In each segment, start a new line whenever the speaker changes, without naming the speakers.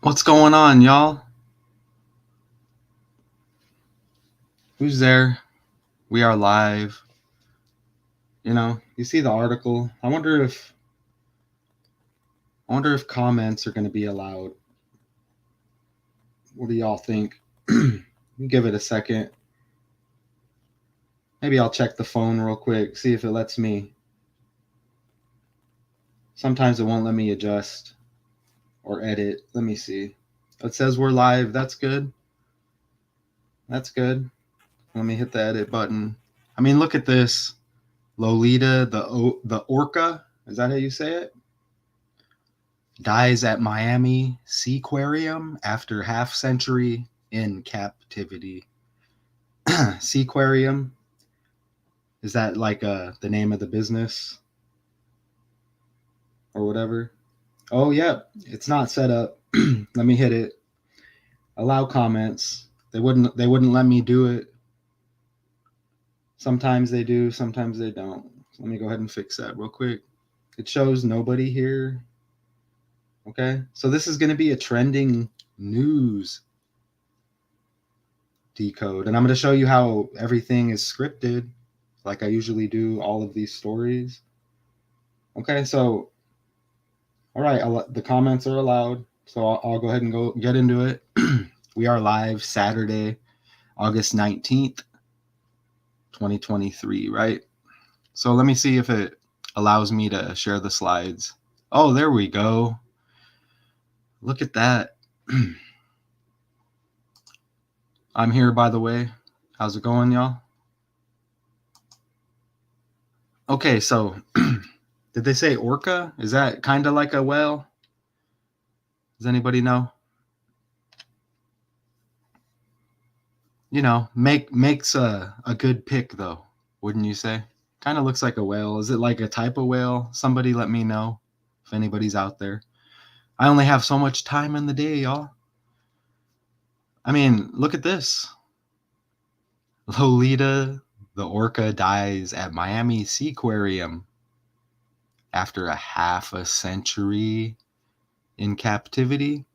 What's going on, y'all? Who's there? We are live. You see the article. I wonder if comments are going to be allowed. What do y'all think? Give it a second. Maybe I'll check the phone real quick, see if it lets me. Sometimes it won't let me adjust or edit. Let me see. It says we're live. That's good. That's good. Let me hit the edit button. I mean, look at this. Lolita, the orca. Is that how you say it? Dies at Miami Seaquarium after half century in captivity. Seaquarium, is that like the name of the business or whatever? Oh, yeah, it's not set up. Let me hit it. Allow comments. They wouldn't let me do it. Sometimes they do, sometimes they don't. Let me go ahead and fix that real quick. It shows nobody here. Okay, so this is going to be a trending news decode, and I'm going to show you how everything is scripted like I usually do all of these stories. Okay, so all right, the comments are allowed, so I'll go ahead and go get into it. We are live Saturday, August 19th, 2023, right? So let me see if it allows me to share the slides. Oh, there we go. Look at that. I'm here, by the way. How's it going, y'all? Okay, so did they say orca? Is that kind of like a whale? Does anybody know? Makes a good pick though, wouldn't you say? Kind of looks like a whale. Is it like a type of whale? Somebody let me know if anybody's out there. I only have so much time in the day, y'all. I mean, look at this. Lolita, the orca, dies at Miami Seaquarium after a half a century in captivity.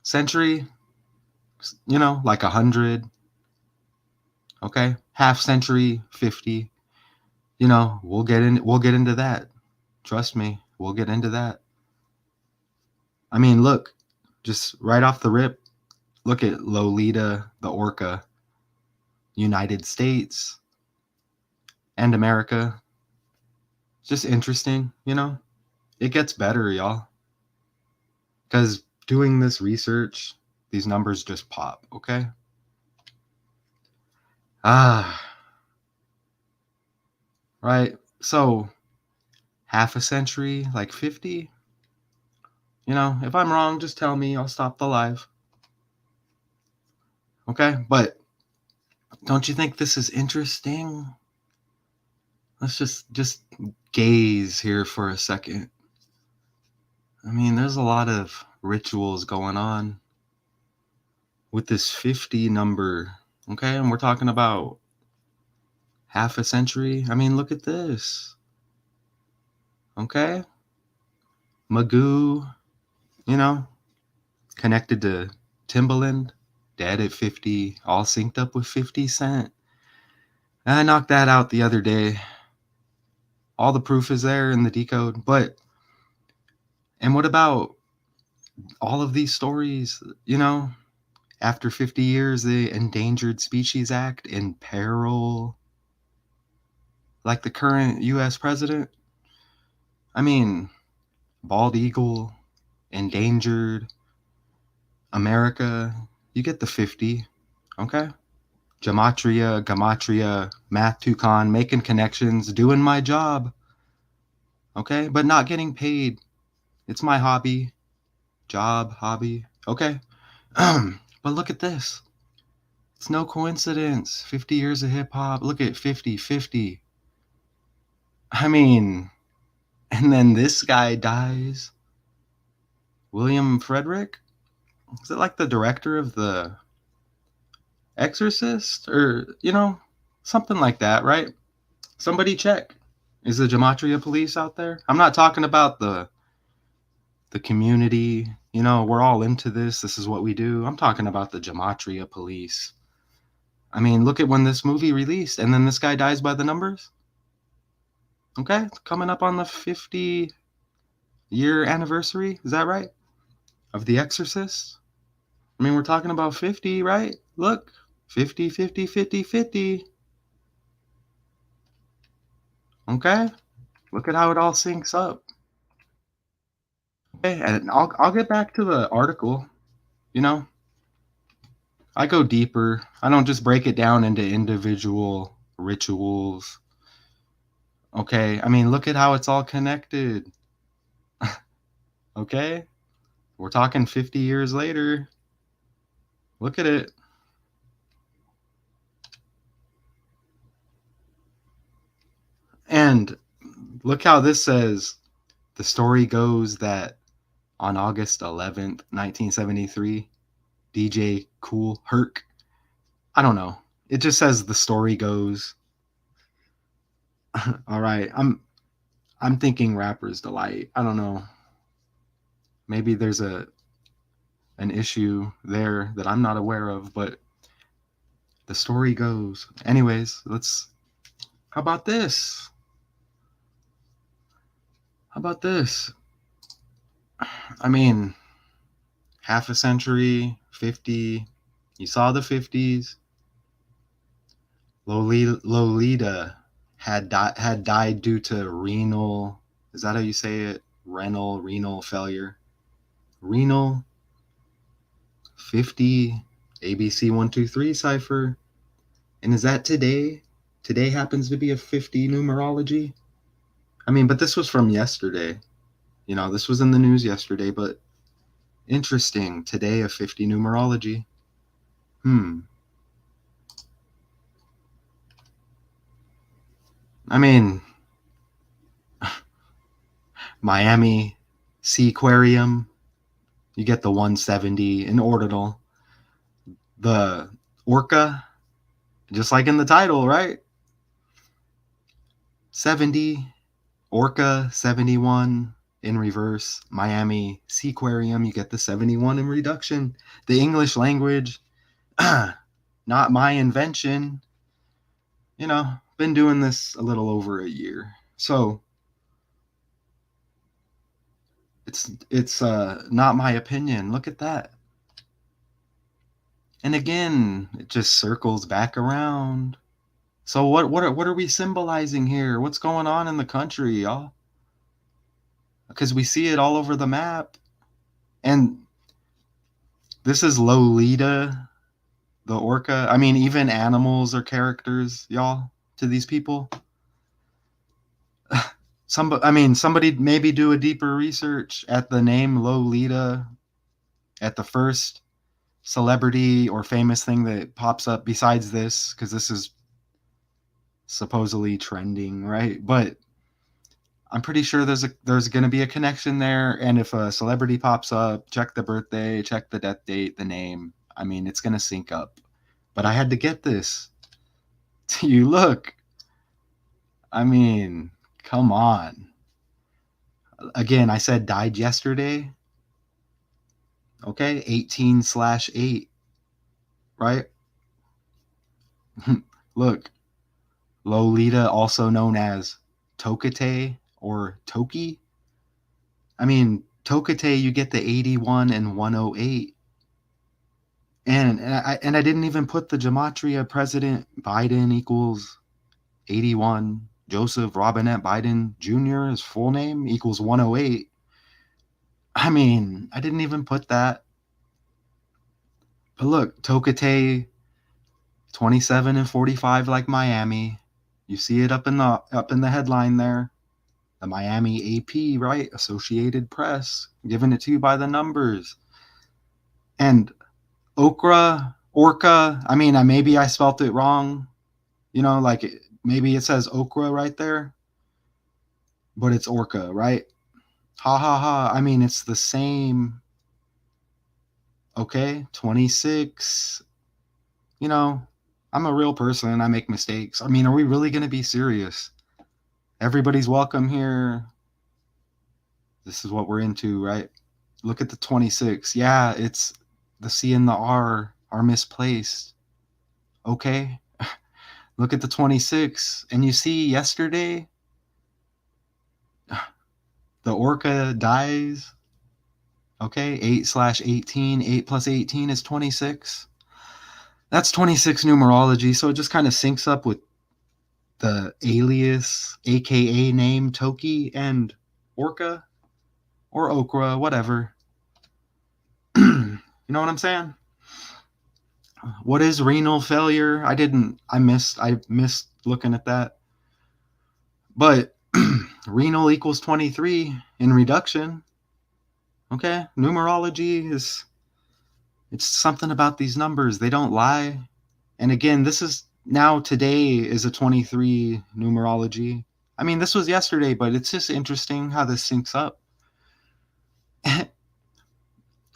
Century, like 100. Okay, half century, 50. We'll get into that. Trust me, we'll get into that. I mean, look, just right off the rip, look at Lolita the orca, United States and America. Just interesting, It gets better, y'all. Because doing this research, these numbers just pop, okay? Right. So, half a century, like 50. If I'm wrong, just tell me. I'll stop the live. Okay? But don't you think this is interesting? Let's just gaze here for a second. I mean, there's a lot of rituals going on with this 50 number, okay? And we're talking about half a century. I mean, look at this, okay? Magoo, connected to Timbaland, dead at 50, all synced up with 50 Cent. I knocked that out the other day. All the proof is there in the decode, and what about all of these stories, after 50 years, the Endangered Species Act in peril, like the current U.S. president? I mean, bald eagle, endangered, America, you get the 50, okay? Gematria, math toucan, making connections, doing my job, okay? But not getting paid. It's my hobby, hobby, okay? But look at this. It's no coincidence. 50 years of hip hop. Look at 50. I mean, and then this guy dies. William Frederick? Is it like the director of The Exorcist? Or, something like that, right? Somebody check. Is the Gematria police out there? I'm not talking about the community, we're all into this. This is what we do. I'm talking about the gematria police. I mean, look at when this movie released, and then this guy dies by the numbers. Okay, coming up on the 50-year anniversary. Is that right? Of The Exorcist? I mean, we're talking about 50, right? Look, 50, 50, 50, 50. Okay, look at how it all syncs up. Okay, and I'll get back to the article. You know, I go deeper. I don't just break it down into individual rituals. Okay, I mean, look at how it's all connected. Okay, we're talking 50 years later. Look at it. And look how this says the story goes that on August 11th, 1973, DJ Cool Herc. I don't know. It just says the story goes. All right. I'm thinking Rapper's Delight. I don't know. Maybe there's an issue there that I'm not aware of, but the story goes. Anyways, how about this? How about this? I mean, half a century, 50. You saw the 50s. Lolita had died due to renal. Is that how you say it? Renal failure. Renal 50 ABC 123 cipher. And is that today? Today happens to be a 50 numerology. I mean, but this was from yesterday. This was in the news yesterday, but interesting. Today a 50 numerology. I mean, Miami Seaquarium, you get the 170 in ordinal. The orca, just like in the title, right? 70, orca 71 in reverse. Miami Seaquarium, you get the 71 in reduction. The English language, not my invention. Been doing this a little over a year. So it's not my opinion. Look at that. And again, it just circles back around. So what are we symbolizing here? What's going on in the country, y'all? Because we see it all over the map. And this is Lolita, the orca. I mean, even animals are characters, y'all, to these people. Somebody maybe do a deeper research at the name Lolita, at the first celebrity or famous thing that pops up besides this, because this is supposedly trending, right? But I'm pretty sure there's going to be a connection there, and if a celebrity pops up, check the birthday, check the death date, the name. I mean, it's going to sync up. But I had to get this. You look. I mean, come on. Again, I said died yesterday. Okay, 18/8, right? Look, Lolita, also known as Tokate or Toki. I mean, Tokate, you get the 81 and 108. And I didn't even put the gematria. President Biden equals 81. Joseph Robinette Biden Jr., his full name, equals 108. I mean, I didn't even put that. But look, Tokate 27 and 45 like Miami. You see it up in the headline there. The Miami AP, right? Associated Press, giving it to you by the numbers. And orca, I mean, maybe I spelt it wrong. Like maybe it says okra right there, but it's orca, right? Ha ha ha. I mean, it's the same. Okay, 26. I'm a real person. I make mistakes. I mean, are we really going to be serious? Everybody's welcome here. This is what we're into, right? Look at the 26. Yeah, it's the C and the R are misplaced. Okay. Look at the 26. And you see yesterday, the orca dies. Okay. 8/18. 8 plus 18 is 26. That's 26 numerology. So it just kind of syncs up with the alias, aka name Toki and orca or okra, whatever. You know what I'm saying? What is renal failure? I missed looking at that. But renal equals 23 in reduction. Okay? Numerology is it's something about these numbers. They don't lie. And again, this is now today is a 23 numerology. I mean, this was yesterday, but it's just interesting how this syncs up.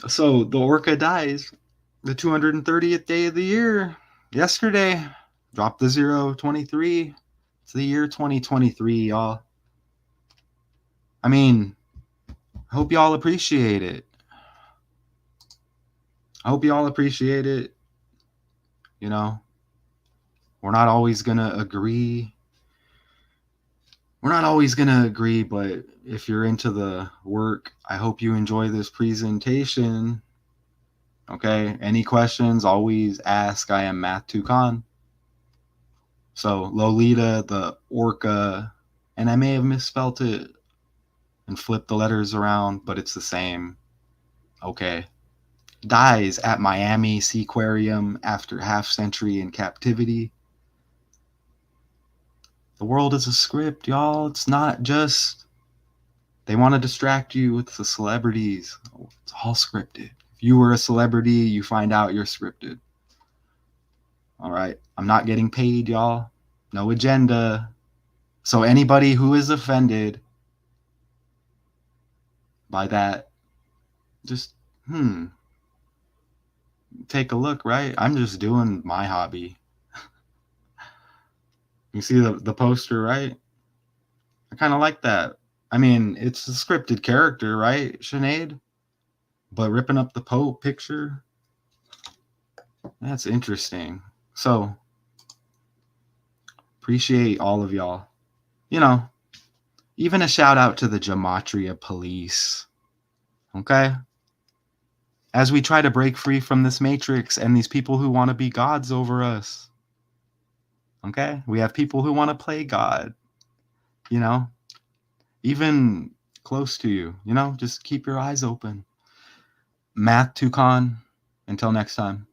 So the orca dies the 230th day of the year. Yesterday, drop the 0, 23. It's the year 2023, y'all. I mean, I hope y'all appreciate it. I hope y'all appreciate it. You know, we're not always going to agree. We're not always going to agree, but if you're into the work, I hope you enjoy this presentation. Okay. Any questions, always ask. I am Math Tucan. So Lolita, the orca, and I may have misspelt it and flipped the letters around, but it's the same. Okay. Dies at Miami Seaquarium after half century in captivity. The world is a script, y'all. It's not just they want to distract you with the celebrities. It's all scripted. If you were a celebrity, you find out you're scripted. All right. I'm not getting paid, y'all. No agenda. So anybody who is offended by that, just take a look, right? I'm just doing my hobby. You see the poster, right? I kind of like that. I mean, it's a scripted character, right, Sinead? But ripping up the Pope picture, that's interesting. So, appreciate all of y'all. You know, even a shout out to the Gematria police. Okay? As we try to break free from this matrix and these people who want to be gods over us. Okay? We have people who want to play God. You know, even close to you. You know, just keep your eyes open. Math Tucon. Until next time.